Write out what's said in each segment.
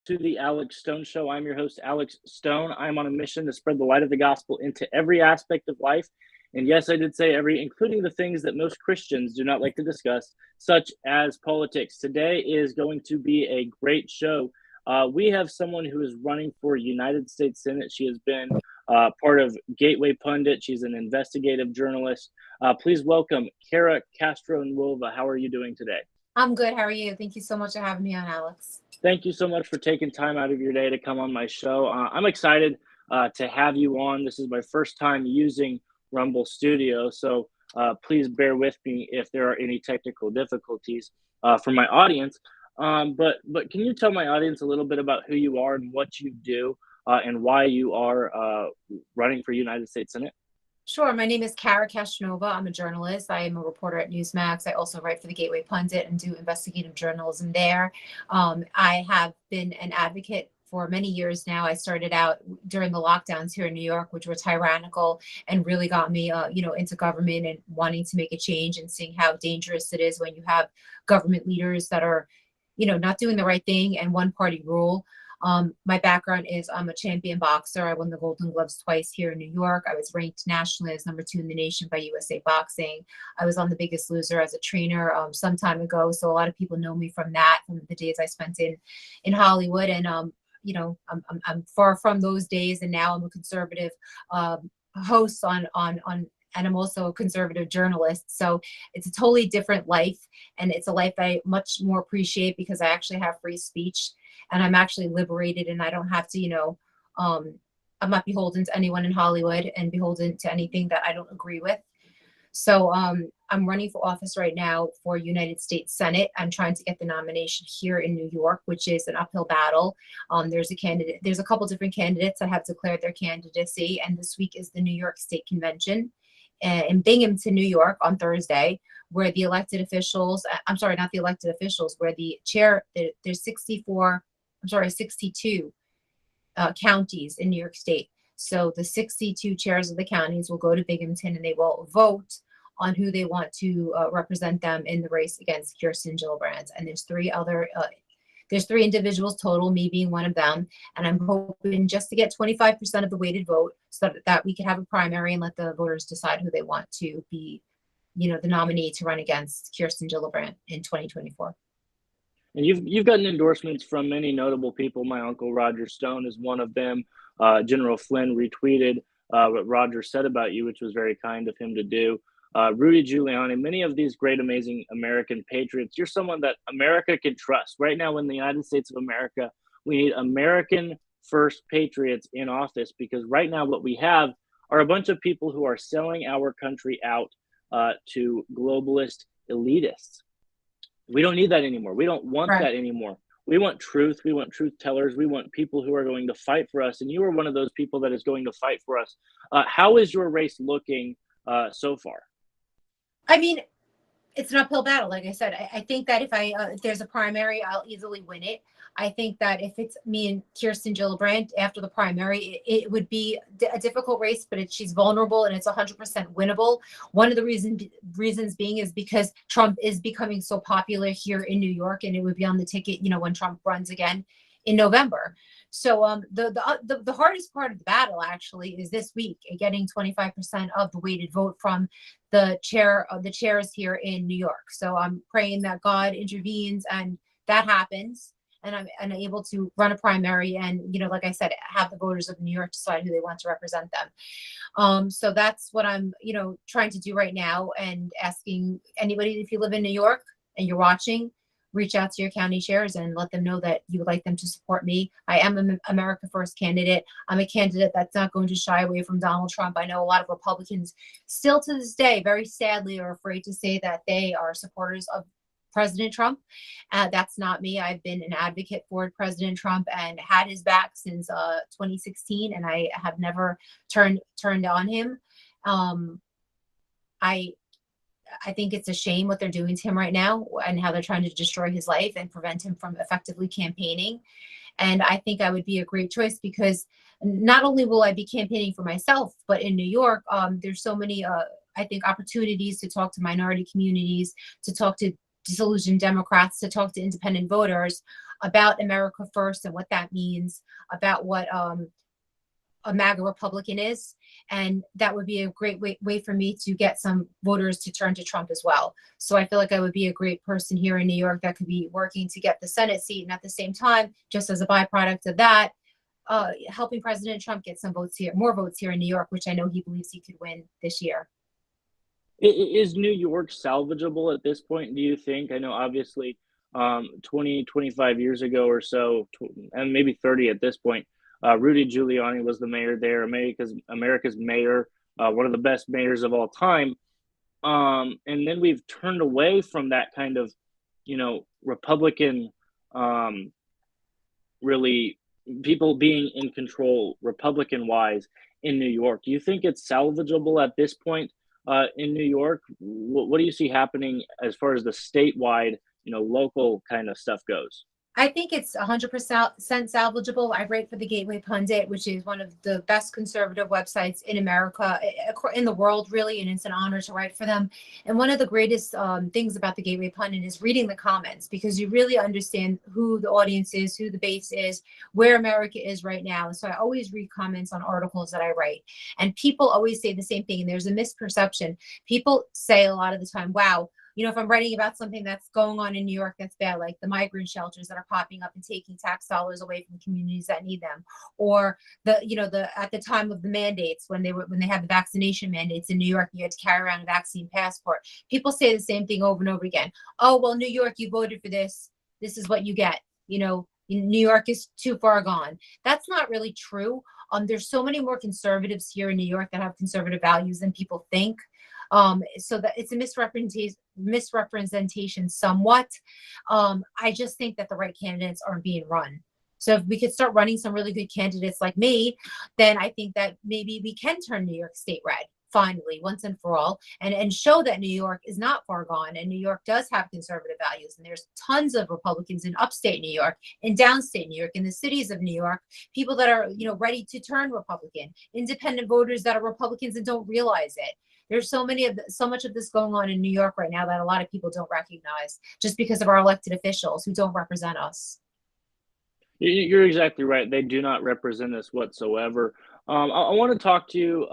to the Alex Stone Show. I'm your host, Alex Stone. I'm on a mission to spread the light of the gospel into every aspect of life. And yes, I did say every, including the things that most Christians do not like to discuss, such as politics. Today is going to be a great show. We have someone who is running for United States Senate. She has been part of Gateway Pundit. She's an investigative journalist. Please welcome Cara Castronuova. How are you doing today? I'm good. How are you? Thank you so much for having me on, Alex. Thank you so much for taking time out of your day to come on my show. I'm excited to have you on. This is my first time using Rumble Studio, so please bear with me if there are any technical difficulties for my audience. But can you tell my audience a little bit about who you are and what you do and why you are running for United States Senate? Sure. My name is Cara Castronuova. I'm a journalist. I am a reporter at Newsmax. I also write for the Gateway Pundit and do investigative journalism there. I have been an advocate for many years now. I started out during the lockdowns here in New York, which were tyrannical and really got me, into government and wanting to make a change and seeing how dangerous it is when you have government leaders that are, not doing the right thing and one party rule. My background is I'm a champion boxer. I won the Golden Gloves twice here in New York. I was ranked nationally as #2 in the nation by USA Boxing. I was on The Biggest Loser as a trainer some time ago. So a lot of people know me from that, from the days I spent in Hollywood. And, I'm far from those days. And now I'm a conservative host and I'm also a conservative journalist. So it's a totally different life. And it's a life that I much more appreciate because I actually have free speech and I'm actually liberated and I don't have to, I'm not beholden to anyone in Hollywood and beholden to anything that I don't agree with. So I'm running for office right now for United States Senate. I'm trying to get the nomination here in New York, which is an uphill battle. There's a couple different candidates that have declared their candidacy. And this week is the New York State Convention in Binghamton, New York on Thursday, where the elected officials, I'm sorry, not the elected officials, where the chair, there's 62 counties in New York State. So the 62 chairs of the counties will go to Binghamton and they will vote on who they want to represent them in the race against Kirsten Gillibrand. And there's three individuals total, me being one of them. And I'm hoping just to get 25% of the weighted vote so that we can have a primary and let the voters decide who they want to be, the nominee to run against Kirsten Gillibrand in 2024. And you've gotten endorsements from many notable people. My uncle Roger Stone is one of them. General Flynn retweeted what Roger said about you, which was very kind of him to do. Rudy Giuliani, many of these great, amazing American patriots. You're someone that America can trust. Right now in the United States of America, we need American first patriots in office because right now what we have are a bunch of people who are selling our country out to globalist elitists. We don't need that anymore. We don't want that anymore. We want truth. We want truth tellers. We want people who are going to fight for us. And you are one of those people that is going to fight for us. How is your race looking so far? I mean, it's an uphill battle. Like I said, I think that if there's a primary, I'll easily win it. I think that if it's me and Kirsten Gillibrand after the primary, it would be a difficult race, but she's vulnerable and it's 100% winnable. One of the reasons being is because Trump is becoming so popular here in New York, and it would be on the ticket, when Trump runs again in November. So the hardest part of the battle actually is this week, getting 25% of the weighted vote from the chairs here in New York. So I'm praying that God intervenes and that happens. And I'm able to run a primary and, like I said, have the voters of New York decide who they want to represent them. So that's what I'm, trying to do right now, and asking anybody, if you live in New York and you're watching, reach out to your county chairs and let them know that you would like them to support me. I am an America First candidate. I'm a candidate that's not going to shy away from Donald Trump. I know a lot of Republicans still to this day, very sadly, are afraid to say that they are supporters of President Trump. That's not me. I've been an advocate for President Trump and had his back since 2016, and I have never turned on him. I think it's a shame what they're doing to him right now and how they're trying to destroy his life and prevent him from effectively campaigning. And I think I would be a great choice because not only will I be campaigning for myself, but in New York, there's so many, I think, opportunities to talk to minority communities, to talk to disillusioned Democrats, to talk to independent voters. about America First and what that means, about what a MAGA Republican is. And that would be a great way for me to get some voters to turn to Trump as well. So I feel like I would be a great person here in New York that could be working to get the Senate seat. And at the same time, just as a byproduct of that, helping President Trump get some votes here, more votes here in New York, which I know he believes he could win this year. Is New York salvageable at this point, do you think? I know obviously 20, 25 years ago or so, and maybe 30 at this point, Rudy Giuliani was the mayor there, America's mayor, one of the best mayors of all time. And then we've turned away from that kind of, Republican, really people being in control, Republican wise, in New York. Do you think it's salvageable at this point in New York? What do you see happening as far as the statewide, local kind of stuff goes? I think it's 100% salvageable. I write for the Gateway Pundit, which is one of the best conservative websites in America, in the world, really, and it's an honor to write for them. And one of the greatest things about the Gateway Pundit is reading the comments, because you really understand who the audience is, who the base is, where America is right now. So I always read comments on articles that I write. And people always say the same thing, and there's a misperception. People say a lot of the time, wow, if I'm writing about something that's going on in New York that's bad, like the migrant shelters that are popping up and taking tax dollars away from communities that need them, or at the time of the mandates, when they had the vaccination mandates in New York, you had to carry around a vaccine passport. People say the same thing over and over again. Oh, well, New York, you voted for this. This is what you get. New York is too far gone. That's not really true. There's so many more conservatives here in New York that have conservative values than people think. So that it's a misrepresentation somewhat. I just think that the right candidates aren't being run. So if we could start running some really good candidates like me, then I think that maybe we can turn New York State red, finally, once and for all, and show that New York is not far gone, and New York does have conservative values, and there's tons of Republicans in upstate New York, in downstate New York, in the cities of New York, people that are ready to turn Republican, independent voters that are Republicans and don't realize it. There's so much of this going on in New York right now that a lot of people don't recognize, just because of our elected officials who don't represent us. You're exactly right. They do not represent us whatsoever. I want to talk to you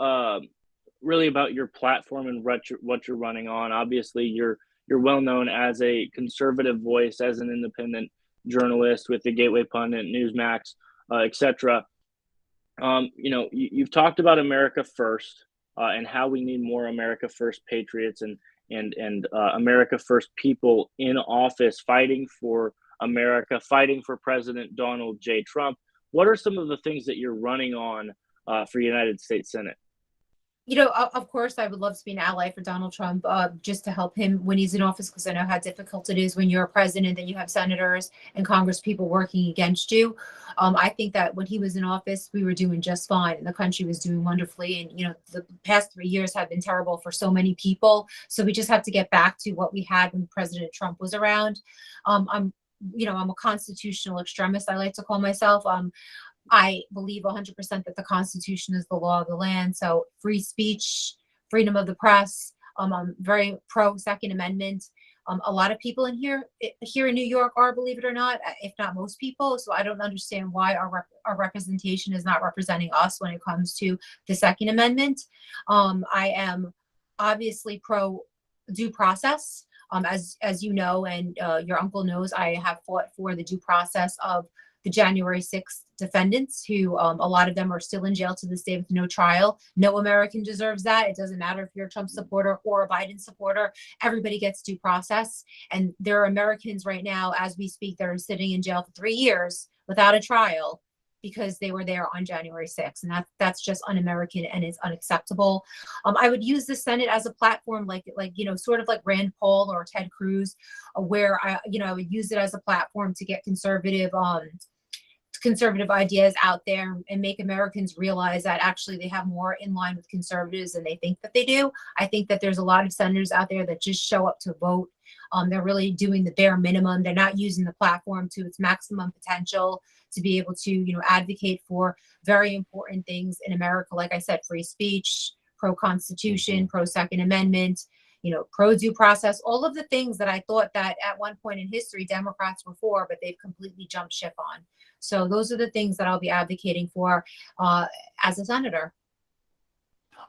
really about your platform and what you're running on. Obviously, you're well known as a conservative voice, as an independent journalist with the Gateway Pundit, Newsmax, etc. You've talked about America First. And how we need more America First patriots and America First people in office fighting for America, fighting for President Donald J. Trump. What are some of the things that you're running on for United States Senate? Of course, I would love to be an ally for Donald Trump, just to help him when he's in office, because I know how difficult it is when you're a president and you have senators and Congress people working against you. I think that when he was in office, we were doing just fine, and the country was doing wonderfully. And, the past 3 years have been terrible for so many people. So we just have to get back to what we had when President Trump was around. I'm a constitutional extremist, I like to call myself. I believe 100% that the Constitution is the law of the land. So free speech, freedom of the press. I'm very pro Second Amendment. A lot of people here in New York are, believe it or not, if not most people. So I don't understand why our representation is not representing us when it comes to the Second Amendment. I am obviously pro due process. As you know, and your uncle knows, I have fought for the due process of the January 6th defendants, who a lot of them are still in jail to this day with no trial. No American deserves that. It doesn't matter if you're a Trump supporter or a Biden supporter. Everybody gets due process. And there are Americans right now, as we speak, that are sitting in jail for 3 years without a trial because they were there on January 6th. And that's just un-American, and it's unacceptable. I would use the Senate as a platform, sort of like Rand Paul or Ted Cruz, where I would use it as a platform to get conservative ideas out there and make Americans realize that actually they have more in line with conservatives than they think that they do. I think that there's a lot of senators out there that just show up to vote. They're really doing the bare minimum. They're not using the platform to its maximum potential to be able to, advocate for very important things in America. Like I said, free speech, pro-Constitution, pro-Second Amendment, pro due process, all of the things that I thought that at one point in history Democrats were for, but they've completely jumped ship on. So those are the things that I'll be advocating for as a senator.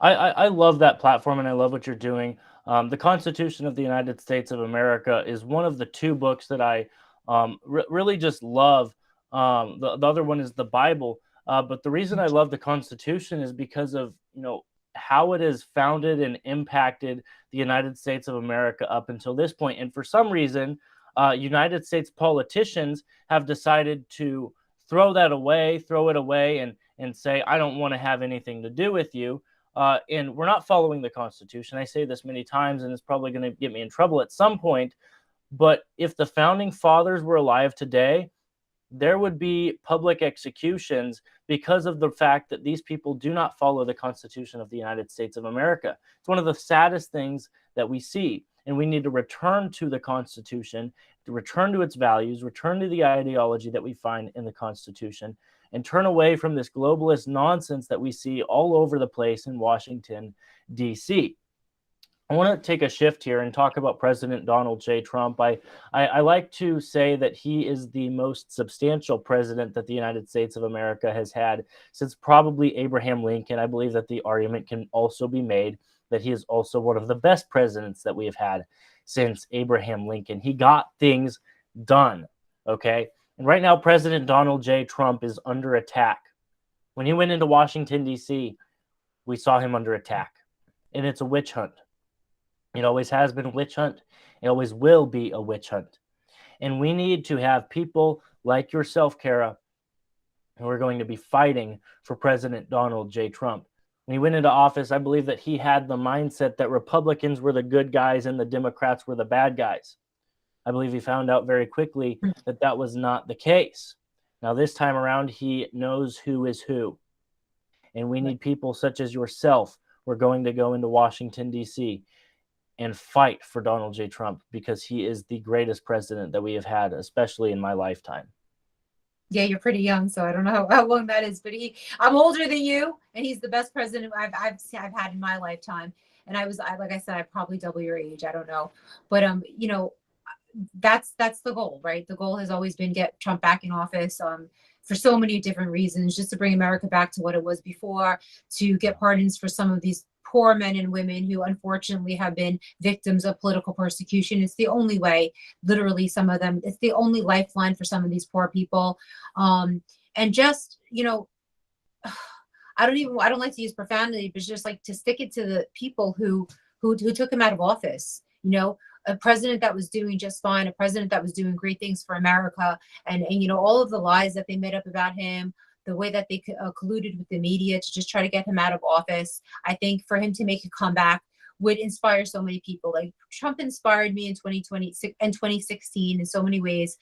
I love that platform and I love what you're doing. The Constitution of the United States of America is one of the two books that I really just love. The other one is the Bible. But the reason I love the Constitution is because of, how it has founded and impacted the United States of America up until this point. And for some reason, United States politicians have decided to throw it away and say, I don't want to have anything to do with you. And we're not following the Constitution. I say this many times, and it's probably going to get me in trouble at some point. But if the founding fathers were alive today, there would be public executions because of the fact that these people do not follow the Constitution of the United States of America. It's one of the saddest things that we see. And we need to return to the Constitution, to return to its values, return to the ideology that we find in the Constitution, and turn away from this globalist nonsense that we see all over the place in Washington, D.C. I want to take a shift here and talk about President Donald J. Trump. I like to say that he is the most substantial president that the United States of America has had since probably Abraham Lincoln. I believe that the argument can also be made that he is also one of the best presidents that we have had since Abraham Lincoln. He got things done, okay? And right now, President Donald J. Trump is under attack. When he went into Washington, D.C., we saw him under attack. And it's a witch hunt. It always has been a witch hunt. It always will be a witch hunt. And we need to have people like yourself, Cara, who are going to be fighting for President Donald J. Trump. When he went into office, I believe that he had the mindset that Republicans were the good guys and the Democrats were the bad guys. I believe he found out very quickly that that was not the case. Now, this time around, he knows who is who. And we need people such as yourself. We're going to go into Washington, D.C., and fight for Donald J. Trump because he is the greatest president that we have had, especially in my lifetime. Yeah, you're pretty young, so I don't know how long that is, but I'm older than you, and he's the best president I've had in my lifetime. And like I said, I'm probably double your age. I don't know, but that's the goal, right? The goal has always been get Trump back in office. For so many different reasons, just to bring America back to what it was before, to get pardons for some of these poor men and women who unfortunately have been victims of political persecution. It's the only way, literally, some of them, it's the only lifeline for some of these poor people. And just, I don't like to use profanity, but just like to stick it to the people who took him out of office, a president that was doing just fine, a president that was doing great things for America, and all of the lies that they made up about him, the way that they colluded with the media to just try to get him out of office. I think for him to make a comeback would inspire so many people. Like Trump inspired me in 2020 and 2016 in so many ways.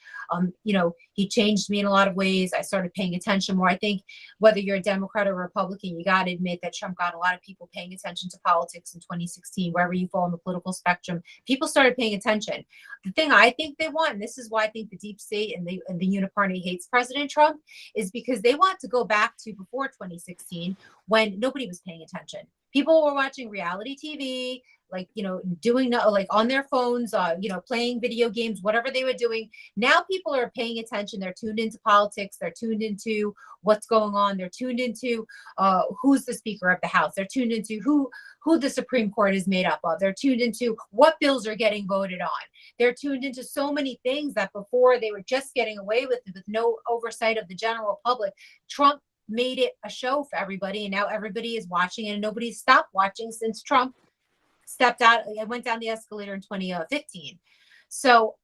He changed me in a lot of ways. I started paying attention more. I think whether you're a Democrat or Republican, you got to admit that Trump got a lot of people paying attention to politics in 2016, wherever you fall on the political spectrum. People started paying attention. The thing I think they want, and this is why I think the deep state and the uniparty hates President Trump, is because they want to go back to before 2016 when nobody was paying attention. People were watching reality TV, doing on their phones, playing video games, whatever they were doing. Now people are paying attention. They're tuned into politics. They're tuned into what's going on. They're tuned into who's the Speaker of the House. They're tuned into who the Supreme Court is made up of. They're tuned into what bills are getting voted on. They're tuned into so many things that before they were just getting away with no oversight of the general public. Trump made it a show for everybody, and now everybody is watching, and nobody's stopped watching since Trump stepped out and went down the escalator in 2015. So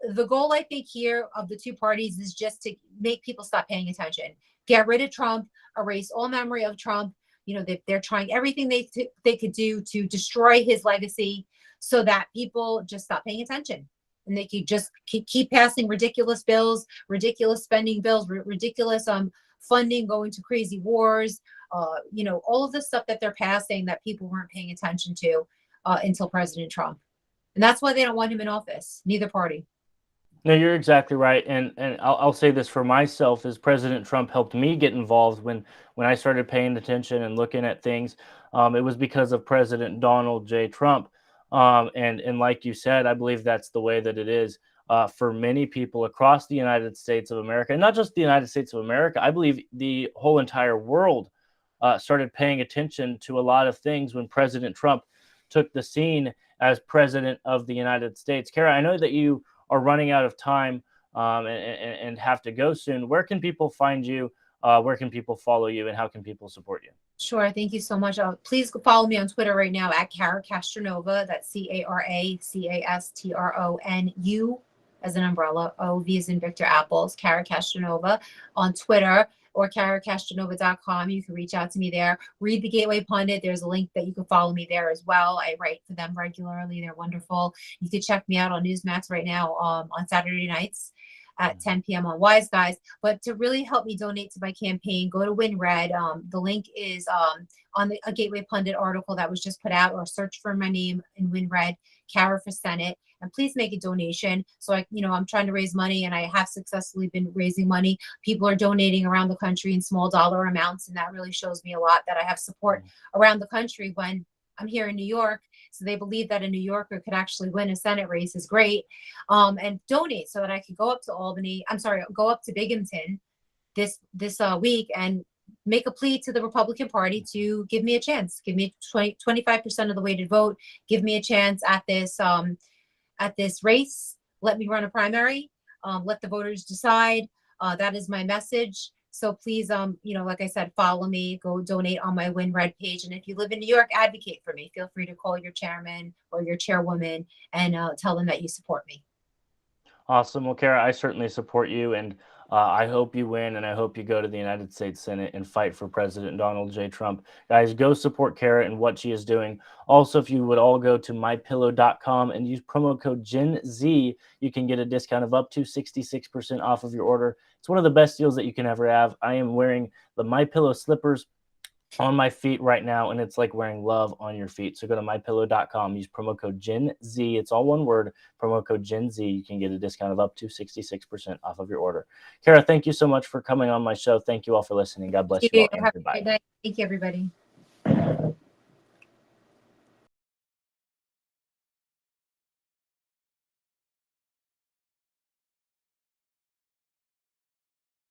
the goal, I think, here of the two parties is just to make people stop paying attention, get rid of Trump, erase all memory of Trump. They're trying everything they could do to destroy his legacy so that people just stop paying attention. And they could just keep passing ridiculous bills, ridiculous spending bills, ridiculous funding going to crazy wars, all of the stuff that they're passing that people weren't paying attention to until President Trump. And that's why they don't want him in office, neither party. No, you're exactly right. And I'll say this for myself, as President Trump helped me get involved when I started paying attention and looking at things. It was because of President Donald J. Trump. And like you said, I believe that's the way that it is for many people across the United States of America, and not just the United States of America. I believe the whole entire world started paying attention to a lot of things when President Trump took the scene as president of the United States. Cara, I know that you are running out of time and have to go soon. Where can people find you? Where can people follow you, and how can people support you? Sure. Thank you so much. Please follow me on Twitter right now at Cara Castronuova. That's CaraCastronu as an umbrella. O-V as in Victor Apples. Cara Castronuova on Twitter, or caracastronova.com. You can reach out to me there. Read the Gateway Pundit. There's a link that you can follow me there as well. I write for them regularly. They're wonderful. You can check me out on Newsmax right now on Saturday nights at 10 p.m. on Wise Guys. But to really help me donate to my campaign, go to WinRed. The link is on a Gateway Pundit article that was just put out, or search for my name in WinRed, Cara for Senate. And please make a donation. So I'm trying to raise money, and I have successfully been raising money. People are donating around the country in small dollar amounts, and that really shows me a lot that I have support around the country when I'm here in New York. So they believe that a New Yorker could actually win a Senate race is great. And donate so that I could go up to go up to Binghamton this week and make a plea to the Republican Party to give me a chance, give me 25% of the weighted vote, give me a chance at this race. Let me run a primary. Let the voters decide. That is my message. So please, like I said, follow me, go donate on my WinRed page. And if you live in New York, advocate for me. Feel free to call your chairman or your chairwoman and tell them that you support me. Awesome. Well, Cara, I certainly support you, and I hope you win, and I hope you go to the United States Senate and fight for President Donald J. Trump. Guys, go support Cara and what she is doing. Also, if you would all go to mypillow.com and use promo code GenZ, you can get a discount of up to 66% off of your order. It's one of the best deals that you can ever have. I am wearing the MyPillow slippers on my feet right now, and it's like wearing love on your feet. So go to mypillow.com, use promo code GenZ. It's all one word, promo code GenZ. You can get a discount of up to 66% off of your order. Cara, thank you so much for coming on my show. Thank you all for listening. God bless you all, and goodbye. Thank you, everybody.